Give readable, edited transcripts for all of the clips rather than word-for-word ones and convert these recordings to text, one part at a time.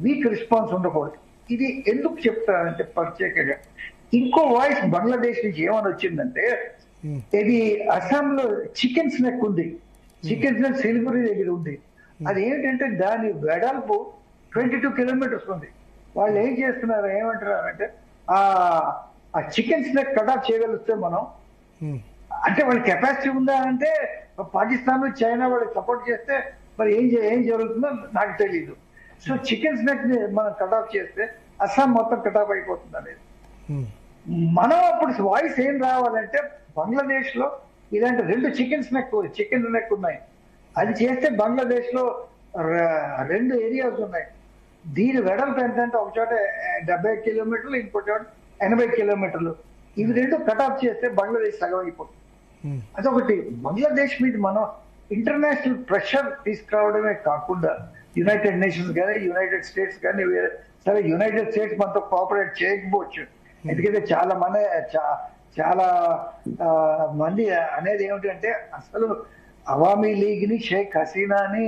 Week response ఉండకూడదు. ఇది ఎందుకు చెప్తానంటే ప్రత్యేకంగా ఇంకో వాయిస్ బంగ్లాదేశ్ నుంచి ఏమని వచ్చిందంటే, ఇది అస్సాంలో చికెన్ స్నెక్ ఉంది, చికెన్ స్నెక్ సిలిగురి దగ్గర ఉంది. అది ఏంటంటే దాని వెడల్పు 22 కిలోమీటర్స్ ఉంది. వాళ్ళు ఏం చేస్తున్నారు, ఏమంటున్నారంటే ఆ చికెన్ స్నెక్ కటాఫ్ చేయగలిస్తే మనం, అంటే వాళ్ళ కెపాసిటీ ఉందా అంటే పాకిస్తాన్ చైనా వాళ్ళకి సపోర్ట్ చేస్తే మరి ఏం జరుగుతుందో నాకు తెలియదు. సో చికెన్ స్నెక్ ని మనం కటాఫ్ చేస్తే అస్సాం మొత్తం కటాఫ్ అయిపోతుంది అనేది. మనం అప్పుడు వాయిస్ ఏం రావాలంటే, బంగ్లాదేశ్ లో ఇలాంటి 2 చికెన్ స్నెక్ ఉన్నాయి. అది చేస్తే బంగ్లాదేశ్ లో 2 ఏరియాస్ ఉన్నాయి. దీని వెడల్పు ఎంతంటే ఒక చోట 70 కిలోమీటర్లు, ఇంకో చోట 80 కిలోమీటర్లు. ఇవి 2 కటాఫ్ చేస్తే బంగ్లాదేశ్ సగం అయిపోతుంది. అదొకటి. బంగ్లాదేశ్ మీద మనం ఇంటర్నేషనల్ ప్రెషర్ తీసుకురావడమే కాకుండా యునైటెడ్ నేషన్స్ కానీ యునైటెడ్ స్టేట్స్ కానీ, సరే యునైటెడ్ స్టేట్స్ మనతో కోఆపరేట్ చేయకపోవచ్చు, ఎందుకంటే చాలా మంది అనేది ఏమిటంటే అసలు అవామీ లీగ్ ని షేక్ హసీనాని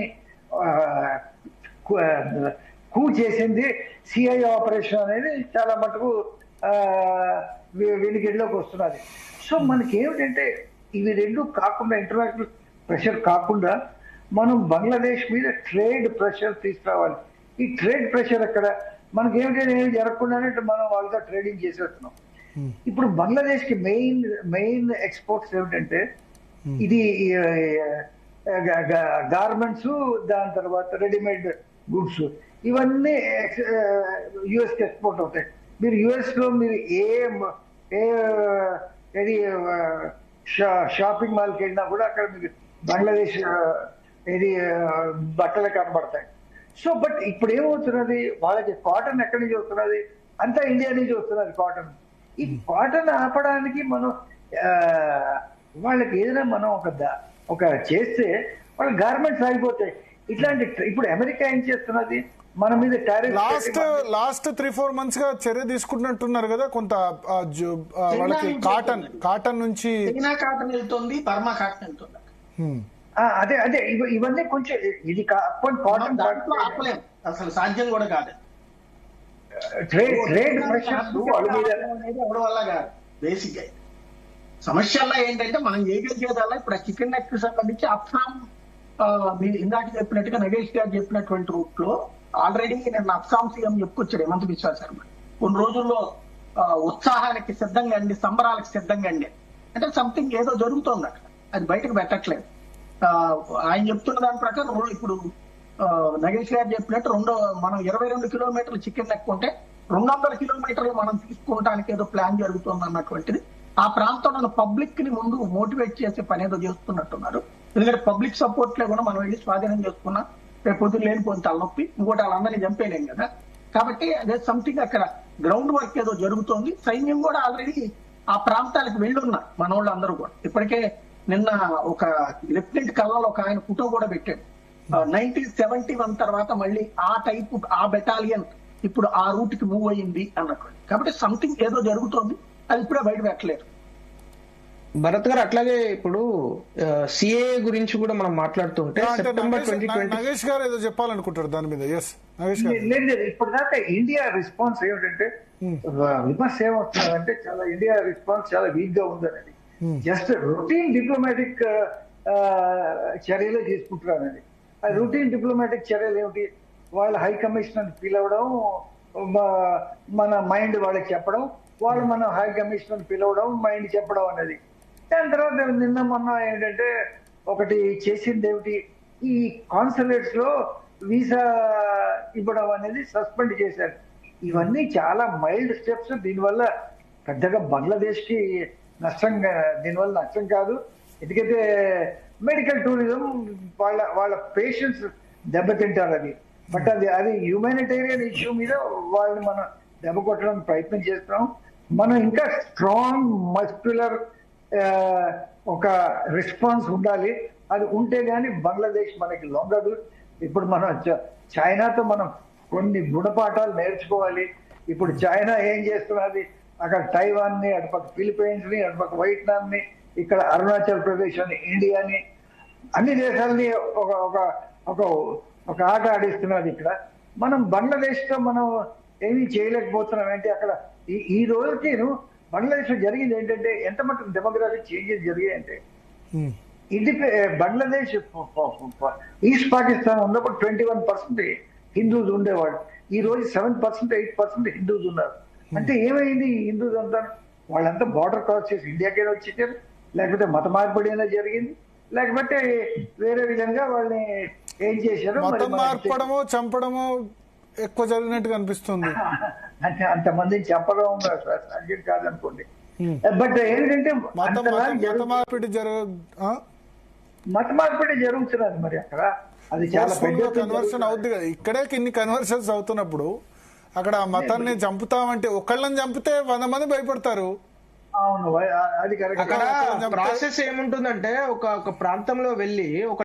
కూ చేసింది సిఐ ఆపరేషన్ అనేది చాలా మటుకు వెనుకడిలోకి వస్తున్నది. సో మనకి ఏమిటంటే ఇవి 2 కాకుండా, ఇంటర్నేషనల్ ప్రెషర్ కాకుండా మనం బంగ్లాదేశ్ మీద ట్రేడ్ ప్రెషర్ తీసుకురావాలి. ఈ ట్రేడ్ ప్రెషర్ అక్కడ మనకి ఏమిటంటే ఏమి జరగకుండానే మనం వాళ్ళతో ట్రేడింగ్ చేసేస్తున్నాం. ఇప్పుడు బంగ్లాదేశ్ కి మెయిన్ ఎక్స్పోర్ట్స్ ఏమిటంటే ఇది గార్మెంట్స్, దాని తర్వాత రెడీమేడ్ గుడ్స్, ఇవన్నీ యుఎస్ కి ఎక్స్పోర్ట్ అవుతాయి. మీరు యుఎస్ లో మీరు ఏది షాపింగ్ మాల్కి వెళ్ళినా కూడా అక్కడ మీకు బంగ్లాదేశ్ ఇది బట్టలు కనబడతాయి. సో బట్ ఇప్పుడు ఏమవుతున్నది, వాళ్ళకి కాటన్ ఎక్కడి నుంచి వస్తున్నది, అంతా ఇండియా నుంచి వస్తున్నది కాటన్. ఈ కాటన్ ఆపడానికి మనం వాళ్ళకి ఏదైనా మనం ఒక చేస్తే వాళ్ళ గార్మెంట్స్ ఆగిపోతాయి. ఇట్లాంటి ఇప్పుడు అమెరికా ఏం చేస్తున్నది, మన మీద లాస్ట్ 3-4 months గా చర్య తీసుకుంటున్నట్టున్నారు కదా, కొంత వాళ్ళకి కాటన్ నుంచి కాటన్ వెళ్తుంది, బర్మా కాటన్ వెళ్తుంది. అదే ఇవన్నీ కొంచెం ఇది కాటన్ ఆపలేం, అసలు సాధ్యం కూడా కాదు. ట్రేడ్ ప్రెషర్ ఎవరి వల్ల కాదు. బేసిక్ గా సమస్యల్లో ఏంటంటే మనం చేయగలిగేదల్లా ఇప్పుడు ఆ చికెన్ నెక్ సంబంధించి అస్సాం ఇందాక చెప్పినట్టుగా నగేష్ గారు చెప్పినటువంటి రూట్ లో ఆల్రెడీ నేను అస్సాం సీఎం చెప్పుకొచ్చాడు హేమంత్ బిశ్వా శర్మ. కొన్ని రోజుల్లో ఉత్సాహానికి సిద్ధంగా అండి, సంబరాలకు సిద్ధంగా అండి అంటే సంథింగ్ ఏదో జరుగుతోంది అక్కడ, అది బయటకు పెట్టట్లేదు. ఆయన చెప్తున్న దాని ప్రకారం ఇప్పుడు నగేష్ గారు చెప్పినట్టు మనం 22 కిలోమీటర్లు చికెన్ నెక్ ఉంటే 200 కిలోమీటర్లు మనం తీసుకుంటానికి ఏదో ప్లాన్ జరుగుతుంది అన్నటువంటిది. ఆ ప్రాంతంలో పబ్లిక్ ని ముందు మోటివేట్ చేసే పని ఏదో చేస్తున్నట్టున్నారు. ఎందుకంటే పబ్లిక్ సపోర్ట్ లేకుండా మనం వెళ్ళి స్వాధీనం చేసుకున్నాం, రేపు పొద్దున్న లేనిపోయిన తలనొప్పి, ఇంకోటి వాళ్ళందరినీ చంపేయలేం కదా. కాబట్టి అదే సంథింగ్ అక్కడ గ్రౌండ్ వర్క్ ఏదో జరుగుతోంది. సైన్యం కూడా ఆల్రెడీ ఆ ప్రాంతాలకు వెళ్ళున్నారు మన వాళ్ళు అందరూ కూడా. ఇప్పటికే నిన్న ఒక లెఫ్టినెంట్ కల్లాలో ఒక ఆయన ఫోటో కూడా పెట్టాడు. 1971 తర్వాత మళ్ళీ ఆ బెటాలియన్ ఇప్పుడు ఆ రూట్ కి మూవ్ అయ్యింది అన్నటువంటి. కాబట్టి సంథింగ్ ఏదో జరుగుతోంది, అది ఇప్పుడే బయట పెట్టలేదు. భరత్ గారు అట్లాగే ఇప్పుడు సిఏ గురించి కూడా మనం మాట్లాడుతుంటే సెప్టెంబర్ 2020 నగేష్ గారు ఏదో చెప్పాలనుకుంటారు దాని మీద. లేదు ఇప్పుడు దాకా ఇండియా రెస్పాన్స్ ఏమిటంటే విమర్శ ఏమవుతుందంటే ఇండియా రెస్పాన్స్ చాలా వీక్ గా ఉందనేది. జస్ట్ రొటీన్ డిప్లొమాటిక్ చర్యలే తీసుకుంటున్నారండి. ఆ రొటీన్ డిప్లొమాటిక్ చర్యలు ఏమిటి, వాళ్ళ హై కమిషనర్ పిలవడం, మన మైండ్ వాళ్ళకి చెప్పడం, వాళ్ళు మన హై కమిషనర్ పిలవడం, మైండ్ చెప్పడం అనేది. దాని తర్వాత నిన్న మొన్న ఏంటంటే ఒకటి చేసింది ఏమిటి, ఈ కాన్సులేట్స్ లో వీసా ఇవ్వడం అనేది సస్పెండ్ చేశారు. ఇవన్నీ చాలా మైల్డ్ స్టెప్స్. దీనివల్ల పెద్దగా బంగ్లాదేశ్ కి దీనివల్ల నష్టం కాదు. ఎందుకంటే మెడికల్ టూరిజం వాళ్ళ పేషెంట్స్ దెబ్బతింటారు అది. బట్ అది హ్యూమానిటేరియన్ ఇష్యూ మీద వాళ్ళని మనం దెబ్బ కొట్టడానికి ప్రయత్నం చేస్తున్నాం. మనం ఇంకా స్ట్రాంగ్ మస్క్యులర్ ఒక రెస్పాన్స్ ఉండాలి. అది ఉంటే గానీ బంగ్లాదేశ్ మనకి లొంగదు. ఇప్పుడు మనం చైనాతో మనం కొన్ని గుణపాఠాలు నేర్చుకోవాలి. ఇప్పుడు చైనా ఏం చేస్తున్నది, అక్కడ తైవాన్ ని, అటుపక్క ఫిలిప్పైన్స్ ని, అటుపక్క వియట్నాం ని, ఇక్కడ అరుణాచల్ ప్రదేశ్ అని, ఇండియాని, అన్ని దేశాలని ఒక ఆట ఆడిస్తున్నది ఇక్కడ. మనం బంగ్లాదేశ్ తో మనం ఏమీ చేయలేకపోతున్నాం అంటే అక్కడ ఈ రోజుకి బంగ్లాదేశ్ లో జరిగింది ఏంటంటే ఎంత మటుకు డెమోగ్రాఫిక్ చేంజెస్ జరిగాయంటే బంగ్లాదేశ్ ఈస్ట్ పాకిస్తాన్ ఉన్నప్పుడు 21% హిందూస్ ఉండేవాళ్ళు. ఈ రోజు 7%, 8% హిందూస్ ఉన్నారు. అంటే ఏమైంది ఈ హిందూస్ అంతా? వాళ్ళంతా బార్డర్ క్రాస్ చేసి ఇండియాకే వచ్చేసారు, లేకపోతే మత మార్పిడి అయినా జరిగింది, లేకపోతే వేరే విధంగా వాళ్ళని ఏం చేశారు. మతం మార్పడము చంపడము ఎక్కువ జరిగినట్టుగా అనిపిస్తుంది. అంటే అంతమందిని చంపడం సాధ్యం కాదనుకోండి. బట్ ఏంటంటే మత మార్పిడి జరుగుతున్నది మరి అక్కడ. అది చాలా కన్వర్షన్ అవుద్ది కదా. ఇక్కడే ఇన్ని కన్వర్షన్స్ అవుతున్నప్పుడు అక్కడ మతాన్ని చంపుతామంటే ఒకళ్ళని చంపితే 100 మంది భయపడతారు. అవును, అది కరెక్ట్. అక్కడ ప్రాసెస్ ఏముంటుందంటే ఒక ప్రాంతంలో వెళ్ళి ఒక